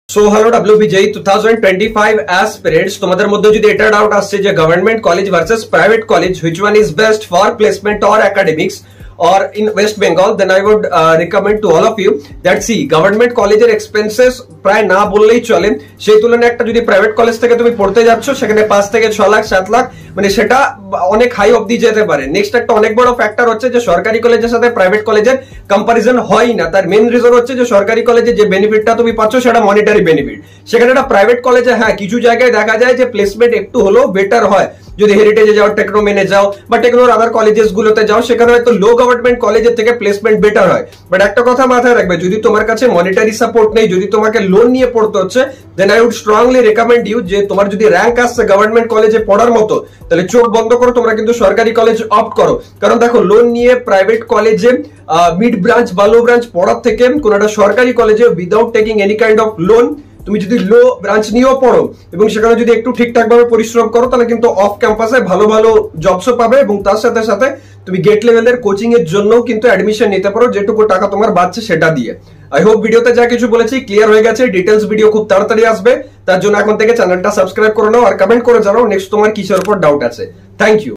So hello WBJEE 2025 aspirants, তোমাদের মধ্যে যদি এটা ডাউট আসছে যে government college versus private college, which one is best for placement or academics or in West Bengal, then I would recommend to all of you that see government কলেজের expenses প্রায় না বললেই চলে। সেই তুলনায় একটা যদি প্রাইভেট কলেজ থেকে তুমি পড়তে যাচ্ছ সেখানে 5 থেকে 6 লাখ 7 লাখ মানে সেটা অনেক হাই অবধি যেতে পারে। নেক্সট একটা অনেক বড় ফ্যাক্টর হচ্ছে যে সরকারি কলেজের সাথে প্রাইভেট কলেজের কম্পারিজন হয় না। তার মেইন রিজন হচ্ছে যে সরকারি কলেজে যে বেনিফিটটা তুমি পাচ্ছ সেটা মনিটারি বেনিফিট, সেখানে একটা প্রাইভেট কলেজে হ্যাঁ কিছু জায়গায় দেখা যায় যে প্লেসমেন্ট একটু হলেও বেটার হয়। যদি হেরিটেজে যাও, টেকনো মেনে যাও বা টেকনোর আদার কলেজেস গুলোতে যাও, সেখানে হয়তো লো গভর্নমেন্ট কলেজের থেকে প্লেসমেন্ট বেটার হয়। বাট একটা কথা মাথায় রাখবে, যদি তোমার কাছে মনিটারি সাপোর্ট নেই, যদি তোমাকে লোন নিয়ে পড়তে হচ্ছে, then I would strongly recommend you যে তোমার যদি র্যাঙ্ক আসছে গভর্নমেন্ট কলেজে পড়ার মতো, তাহলে চোখ বন্ধ করো, তোমরা কিন্তু সরকারি কলেজ অপ্ট করো। কারণ দেখো, লোন নিয়ে প্রাইভেট কলেজে মিড ব্রাঞ্চ বা লো ব্রাঞ্চ পড়ার থেকে কোন একটা সরকারি কলেজে without taking any kind of loan তুমি যদি লো ব্রাঞ্চ নিয়েও পড়ো এবং সেখানে যদি একটু ঠিকঠাক ভাবে পরিশ্রম করো, তাহলে কিন্তু অফ ক্যাম্পাসে ভালো ভালো জবসও পাবে এবং তার সাথে সাথে তুমি গেট লেভেলের কোচিং এর জন্য কিন্তু অ্যাডমিশন নিতে পারো, যেটুকু টাকা তোমার বাঁচছে সেটা দিয়ে। আই হোপ ভিডিওতে যা কিছু বলেছি ক্লিয়ার হয়ে গেছে। ডিটেলস ভিডিও খুব তাড়াতাড়ি আসবে, তার জন্য এখন থেকে চ্যানেলটা সাবস্ক্রাইব করে নাও আর কমেন্ট করে জানাও নেক্সট তোমার কিসের উপর ডাউট আছে। Thank you.